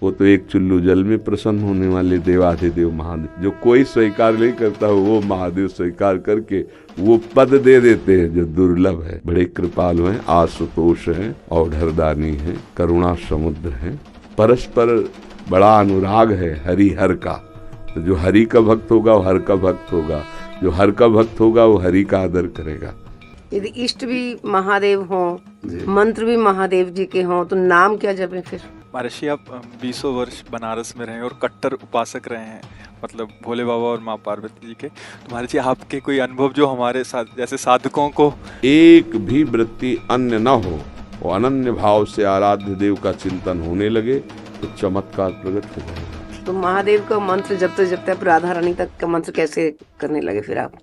वो तो एक चुल्लू जल में प्रसन्न होने वाले देवाधिदेव महादेव, जो कोई स्वीकार नहीं करता वो महादेव स्वीकार करके वो पद दे देते हैं जो दुर्लभ है। बड़े कृपालु हैं, आशुतोष हैं, औढ़रदानी हैं, करुणा समुद्र हैं, परस्पर बड़ा अनुराग है हरिहर का। तो जो हरि का भक्त होगा वो हर का भक्त होगा, जो हर का भक्त होगा वो हरि का आदर करेगा। यदि इष्ट भी महादेव हों, मंत्र भी महादेव जी के हों, तो नाम क्या जपें फिर? महर्षि, आप 20 वर्ष बनारस में रहे और कट्टर उपासक रहे हैं, मतलब भोले बाबा और माँ पार्वती जी के। तो महर्षि, आपके कोई अनुभव जो हमारे साथ जैसे साधकों को एक भी वृत्ति अन्य न हो, वो अनन्य भाव से आराध्य देव का चिंतन होने लगे तो चमत्कार प्रकट हो जाएगा। तो महादेव का मंत्र जपते जपते आप राधा रानी तक का मंत्र कैसे करने लगे फिर आप?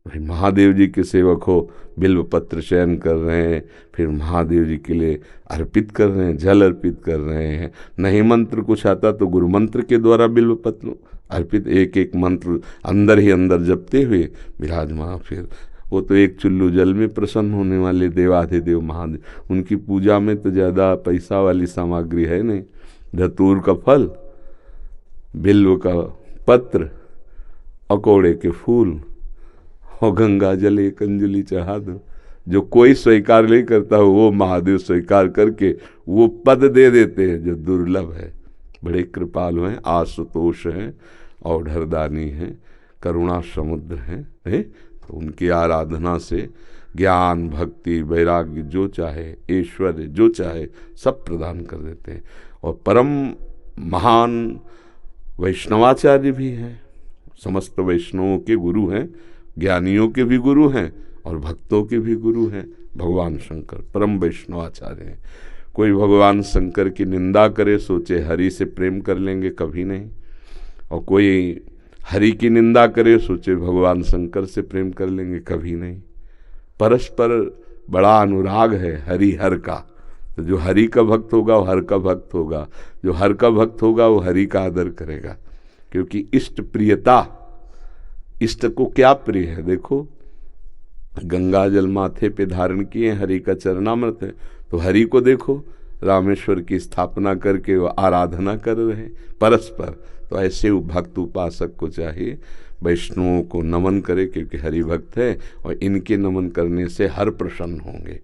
भाई महादेव जी के सेवक हो, बिल्व पत्र चयन कर रहे हैं, फिर महादेव जी के लिए अर्पित कर रहे हैं, जल अर्पित कर रहे हैं। नहीं मंत्र कुछ आता तो गुरु मंत्र के द्वारा बिल्व पत्र अर्पित, एक एक मंत्र अंदर ही अंदर जपते हुए विराजमान। फिर वो तो एक चुल्लू जल में प्रसन्न होने वाले देवाधिदेव महादेव, उनकी पूजा में तो ज़्यादा पैसा वाली सामग्री है नहीं। धतूर का फल, बिल्व का पत्र, अकोड़े के फूल और गंगा जल एक अंजलि चढ़ा दो। जो कोई स्वीकार नहीं करता वो महादेव स्वीकार करके वो पद दे देते हैं जो दुर्लभ है। बड़े कृपालु हैं, आशुतोष हैं, औढ़रदानी हैं, करुणा समुद्र हैं। तो उनकी आराधना से ज्ञान, भक्ति, वैराग्य जो चाहे, ऐश्वर्य जो चाहे सब प्रदान कर देते हैं। और परम महान वैष्णवाचार्य भी हैं, समस्त वैष्णवों के गुरु हैं, ज्ञानियों के भी गुरु हैं और भक्तों के भी गुरु हैं। भगवान शंकर परम वैष्णवाचार्य हैं। कोई भगवान शंकर की निंदा करे सोचे हरि से प्रेम कर लेंगे, कभी नहीं। और कोई हरि की निंदा करे सोचे भगवान शंकर से प्रेम कर लेंगे, कभी नहीं। परस्पर बड़ा अनुराग है हरिहर का। तो जो हरि का भक्त होगा वो हर का भक्त होगा, जो हर का भक्त होगा वो हरि का आदर करेगा। क्योंकि इष्ट प्रियता, इष्ट को क्या प्रिय है? देखो, गंगा जल माथे पे धारण किए, हरि का चरणामृत है, तो हरि को देखो रामेश्वर की स्थापना करके वो आराधना कर रहे हैं परस्पर। तो ऐसे भक्त उपासक को चाहिए वैष्णवों को नमन करे, क्योंकि हरि भक्त है और इनके नमन करने से हर प्रसन्न होंगे।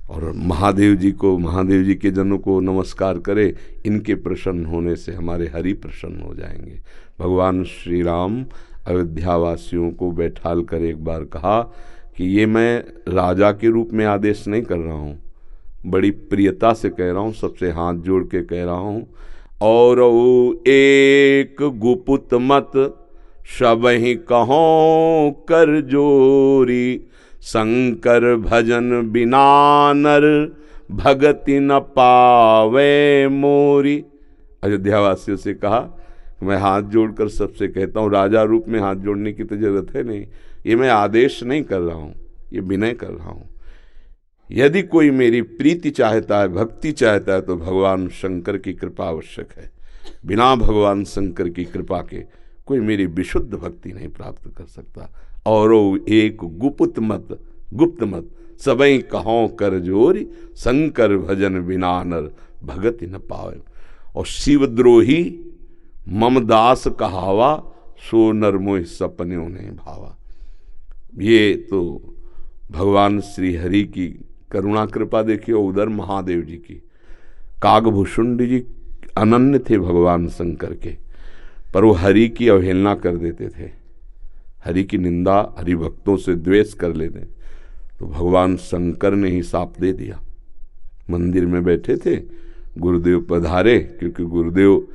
और महादेव जी को, महादेव जी के जनों को नमस्कार करे, इनके प्रसन्न होने से हमारे हरि प्रसन्न हो जाएंगे। भगवान श्री राम अयोध्यावासियों को बैठाल कर एक बार कहा कि ये मैं राजा के रूप में आदेश नहीं कर रहा हूँ, बड़ी प्रियता से कह रहा हूँ, सबसे हाथ जोड़ के कह रहा हूँ। और एक गुपुत मत सबहि कहों कर जोरी, शंकर भजन बिना नर भगति न पावे मोरी। अयोध्यावासियों से कहा, मैं हाथ जोड़कर सबसे कहता हूँ, राजा रूप में हाथ जोड़ने की तो जरूरत है नहीं, ये मैं आदेश नहीं कर रहा हूँ, ये विनय कर रहा हूँ। यदि कोई मेरी प्रीति चाहता है, भक्ति चाहता है, तो भगवान शंकर की कृपा आवश्यक है। बिना भगवान शंकर की कृपा के कोई मेरी विशुद्ध भक्ति नहीं प्राप्त कर सकता। और एक गुप्त मत सबई कहों कर जोरी, शंकर भजन बिना नर भगति न पावे। और शिवद्रोही मम दास कहावा, सो नर मोह सपने उन्हें भावा। ये तो भगवान श्री हरि की करुणा कृपा देखिए। उधर महादेव जी की, कागभूषुंड जी अनन्य थे भगवान शंकर के, पर वो हरि की अवहेलना कर देते थे, हरि की निंदा, हरि भक्तों से द्वेष कर लेते। तो भगवान शंकर ने ही साप दे दिया। मंदिर में बैठे थे, गुरुदेव पधारे, क्योंकि गुरुदेव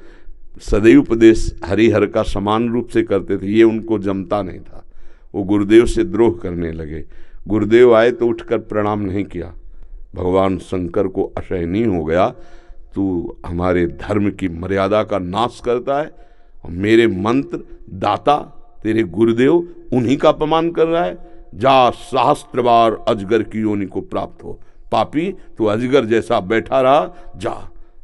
सदैव उपदेश हरिहर का समान रूप से करते थे, ये उनको जमता नहीं था। वो गुरुदेव से द्रोह करने लगे। गुरुदेव आए तो उठकर प्रणाम नहीं किया। भगवान शंकर को असहनीय हो गया, तू हमारे धर्म की मर्यादा का नाश करता है और मेरे मंत्र दाता तेरे गुरुदेव उन्हीं का अपमान कर रहा है। जा, सहस्त्र बार अजगर की योनि को प्राप्त हो, पापी तू अजगर जैसा बैठा रहा, जा।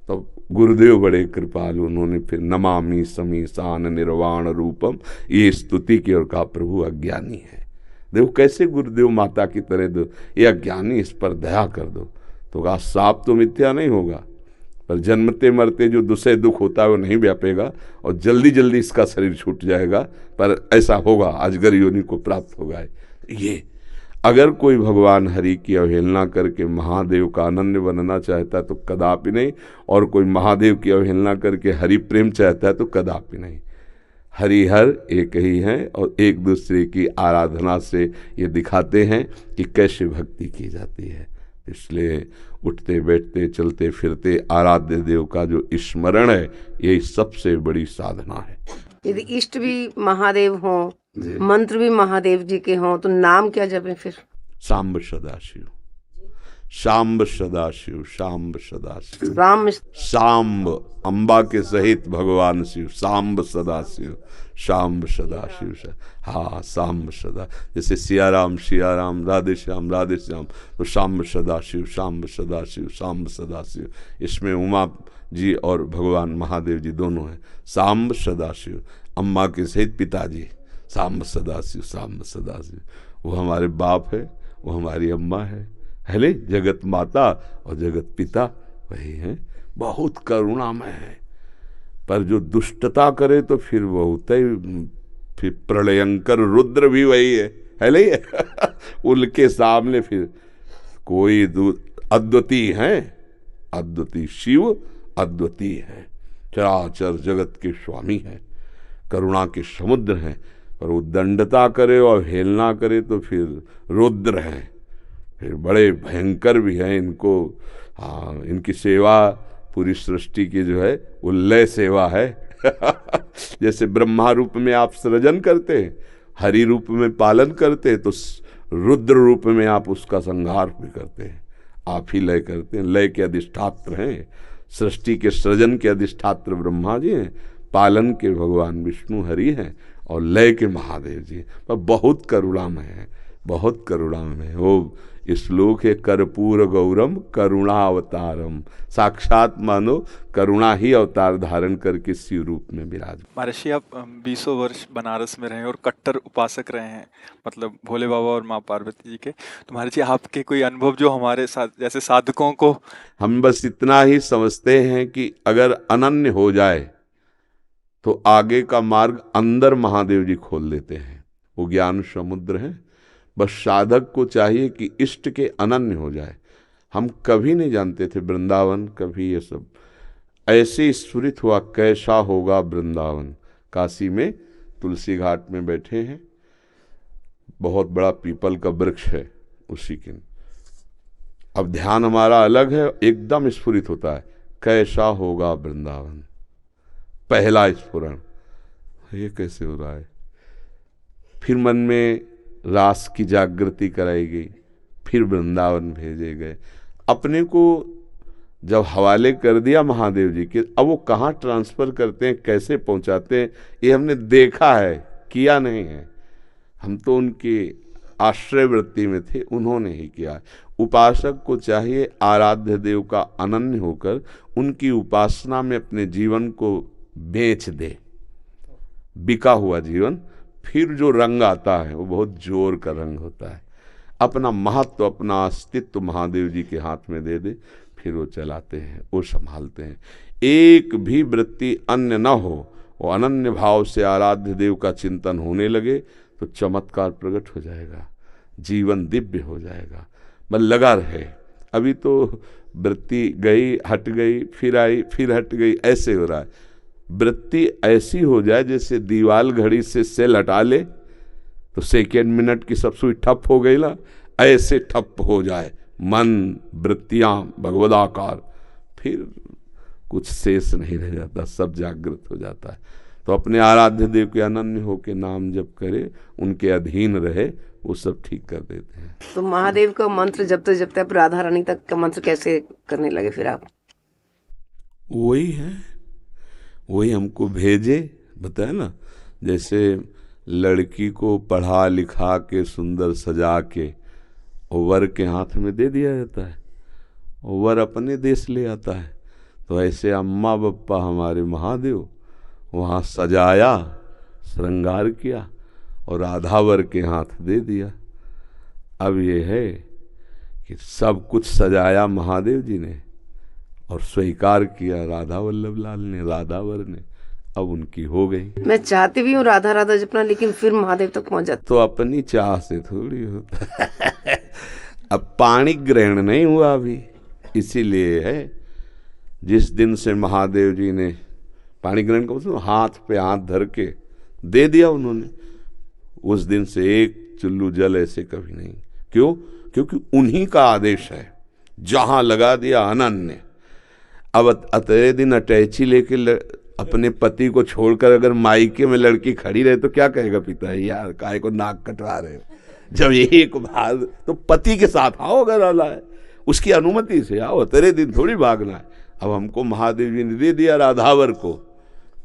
तो गुरुदेव बड़े कृपालु, उन्होंने फिर नमामि समीसान निर्वाण रूपम ये स्तुति की और कहा, प्रभु अज्ञानी है। देखो कैसे गुरुदेव माता की तरह दो, ये अज्ञानी, इस पर दया कर दो। तो कहा सांप तो मिथ्या नहीं होगा, पर जन्मते मरते जो दूसरे दुख होता है वो नहीं व्यापेगा और जल्दी जल्दी इसका शरीर छूट जाएगा, पर ऐसा होगा, अजगर योनि को प्राप्त होगा। ये अगर कोई भगवान हरि की अवहेलना करके महादेव का अनन्य बनना चाहता है तो कदापि नहीं, और कोई महादेव की अवहेलना करके हरि प्रेम चाहता है तो कदापि नहीं। हरिहर एक ही हैं और एक दूसरे की आराधना से ये दिखाते हैं कि कैसे भक्ति की जाती है। इसलिए उठते बैठते चलते फिरते आराध्य देव का जो स्मरण है, यही सबसे बड़ी साधना है। यदि इष्ट भी महादेव हों, मंत्र भी महादेव जी के हों, तो नाम क्या जपें फिर? सांब सदाशिव, सांब सदाशिव, सांब सदाशिव, राम सांब अंबा के सहित भगवान शिव, सांब सदाशिव, सांब सदाशिव। हाँ, सांब सदा, जैसे सिया राम, राधे श्याम, तो सांब सदाशिव, सांब सदाशिव, सांब सदाशिव। इसमें उमा जी और भगवान महादेव जी दोनों हैं। सांब सदाशिव, अम्मा के सहित पिताजी, सांब सदाशिव, सांब सदाशिव। वो हमारे बाप है, वो हमारी अम्मा है ले, जगत माता और जगत पिता वही हैं। बहुत करुणामय है, पर जो दुष्टता करे तो फिर बहुत ही, फिर प्रलयंकर रुद्र भी वही है ले उनके सामने फिर कोई अद्वितीय है, अद्वितीय शिव अद्वितीय है, चराचर जगत के स्वामी हैं, करुणा के समुद्र हैं। पर वो दंडता करे और हेलना करे तो फिर रुद्र हैं, फिर बड़े भयंकर भी हैं। इनको हाँ, इनकी सेवा पूरी सृष्टि की जो है वो लय सेवा है जैसे ब्रह्मा रूप में आप सृजन करते हैं, हरि रूप में पालन करते हैं, तो रुद्र रूप में आप उसका संहार भी करते हैं। आप ही लय करते हैं, लय के अधिष्ठात्र हैं, सृष्टि के सृजन के अधिष्ठात्र ब्रह्मा जी हैं, पालन के भगवान विष्णु हरि हैं और लय के महादेव जी। पर बहुत करुणामय है, बहुत करुणामय है। वो श्लोक है, कर्पूर गौरम करुणावतारम, साक्षात मानो करुणा ही अवतार धारण करके शिव रूप में विराज। महर्षि, आप 20 वर्ष बनारस में रहे और कट्टर उपासक रहे हैं, मतलब भोले बाबा और माँ पार्वती जी के। तो महर्षि, आपके कोई अनुभव जो हमारे साथ जैसे साधकों को, हम बस इतना ही समझते हैं कि अगर अनन्य हो जाए तो आगे का मार्ग अंदर महादेव जी खोल देते हैं। वो ज्ञान समुद्र है, बस साधक को चाहिए कि इष्ट के अनन्य हो जाए। हम कभी नहीं जानते थे वृंदावन, कभी ये सब ऐसे स्फुरित हुआ कैसा होगा वृंदावन। काशी में तुलसी घाट में बैठे हैं, बहुत बड़ा पीपल का वृक्ष है उसी के, अब ध्यान हमारा अलग है, एकदम स्फुरित होता है कैसा होगा वृंदावन। पहला स्फुरण, ये कैसे हो रहा है। फिर मन में रास की जागृति कराई गई, फिर वृंदावन भेजे गए। अपने को जब हवाले कर दिया महादेव जी के, अब वो कहाँ ट्रांसफ़र करते हैं, कैसे पहुँचाते हैं, ये हमने देखा है, किया नहीं है। हम तो उनके आश्रय वृत्ति में थे, उन्होंने ही किया। उपासक को चाहिए आराध्य देव का अनन्य होकर उनकी उपासना में अपने जीवन को बेच दे। बिका हुआ जीवन, फिर जो रंग आता है वो बहुत जोर का रंग होता है। अपना महत्व, अपना अस्तित्व महादेव जी के हाथ में दे दे, फिर वो चलाते हैं, वो संभालते हैं। एक भी वृत्ति अन्य न हो, वो अनन्य भाव से आराध्य देव का चिंतन होने लगे तो चमत्कार प्रकट हो जाएगा, जीवन दिव्य हो जाएगा। बस लगा रहे। अभी तो वृत्ति गई, हट गई, फिर आई, फिर हट गई, ऐसे हो रहा है। वृत्ति ऐसी हो जाए जैसे दीवाल घड़ी से सेल हटा ले तो सेकेंड मिनट की सब सुई ठप हो गई ना, ऐसे ठप हो जाए मन, वृत्तियां भगवदाकार, फिर कुछ शेष नहीं रह जाता, सब जागृत हो जाता है। तो अपने आराध्य देव के अनन्य होके नाम जप करे, उनके अधीन रहे, वो सब ठीक कर देते हैं। तो महादेव का मंत्र जपते जपते आप राधा रानी तक का मंत्र कैसे करने लगे फिर आप? वही है, वही हमको भेजे, बताया ना, जैसे लड़की को पढ़ा लिखा के सुंदर सजा के वर के हाथ में दे दिया जाता है, वर अपने देश ले आता है। तो ऐसे अम्मा बप्पा हमारे महादेव वहाँ सजाया, श्रृंगार किया और राधा वर के हाथ दे दिया। अब ये है कि सब कुछ सजाया महादेव जी ने और स्वीकार किया राधा वल्लभ लाल ने, राधावर ने, अब उनकी हो गई। मैं चाहती भी हूँ राधा राधा जपना, लेकिन फिर महादेव तक पहुंच जाती। तो अपनी चाह से थोड़ी होता है। अब पाणी ग्रहण नहीं हुआ अभी, इसीलिए है जिस दिन से महादेव जी ने पाणी ग्रहण का मतलब हाथ पे हाथ धर के दे दिया उन्होंने, उस दिन से एक चुल्लू जल ऐसे कभी नहीं। क्यों? क्योंकि उन्हीं का आदेश है, जहां लगा दिया अनन्य। अब अतरे दिन अटैची लेके अपने पति को छोड़कर अगर मायके में लड़की खड़ी रहे तो क्या कहेगा पिता, यार काहे को नाक कटवा रहे हो। जब एक बार तो पति के साथ आओ, अगर आला है उसकी अनुमति से आओ, तेरे दिन थोड़ी भागना है। अब हमको महादेव जी ने दे दिया राधावर को,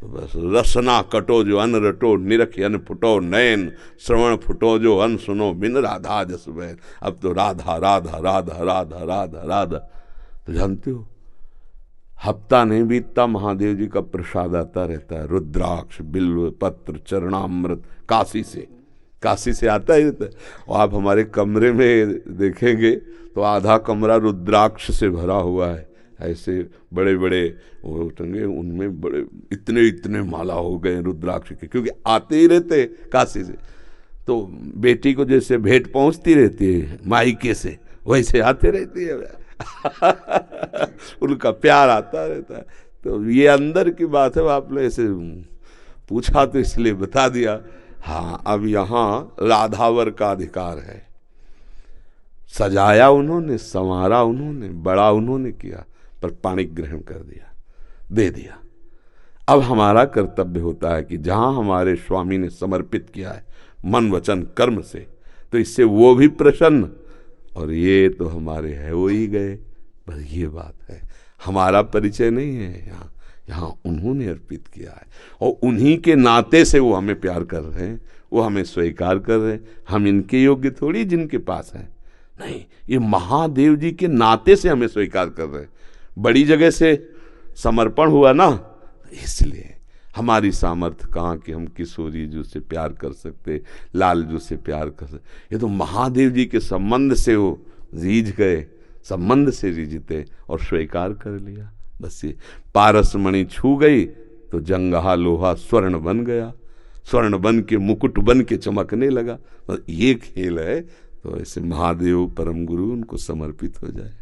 तो बस रसना कटो जो अन रटो, निरख अन फुटो नयन, श्रवण फुटो जो अन सुनो, बिन राधा जस बैन। अब तो राधा राधा राधा राधा राधा राधा। तो जानते हो हफ्ता नहीं बीतता महादेव जी का प्रसाद आता रहता है, रुद्राक्ष, बिल्व पत्र, चरणामृत, काशी से आता ही रहता है। और आप हमारे कमरे में देखेंगे तो आधा कमरा रुद्राक्ष से भरा हुआ है, ऐसे बड़े बड़े वो टंगे, उनमें बड़े इतने इतने माला हो गए रुद्राक्ष के, क्योंकि आते ही रहते काशी से। तो बेटी को जैसे भेंट पहुंचती रहती है मायके से, वैसे आते रहती है। उनका प्यार आता रहता है। तो ये अंदर की बात है, आपने ऐसे पूछा तो इसलिए बता दिया। हाँ, अब यहाँ राधावर का अधिकार है। सजाया उन्होंने, संवारा उन्होंने, बड़ा उन्होंने किया, पर पाणी ग्रहण कर दिया, दे दिया। अब हमारा कर्तव्य होता है कि जहाँ हमारे स्वामी ने समर्पित किया है मन वचन कर्म से, तो इससे वो भी प्रसन्न, और ये तो हमारे है वो ही गए। बस ये बात है, हमारा परिचय नहीं है यहाँ, यहाँ उन्होंने अर्पित किया है और उन्हीं के नाते से वो हमें प्यार कर रहे हैं, वो हमें स्वीकार कर रहे हैं। हम इनके योग्य थोड़ी जिनके पास है, नहीं, ये महादेव जी के नाते से हमें स्वीकार कर रहे हैं। बड़ी जगह से समर्पण हुआ ना, इसलिए हमारी सामर्थ्य कहाँ कि हम किशोरी जी से प्यार कर सकते, लाल जी से प्यार कर सकते। ये तो महादेव जी के संबंध से वो रीझ गए, संबंध से रीझते और स्वीकार कर लिया। बस ये पारस मणि छू गई तो जंगहा लोहा स्वर्ण बन गया, स्वर्ण बन के मुकुट बन के चमकने लगा। बस ये खेल है। तो ऐसे महादेव परम गुरु उनको समर्पित हो जाए।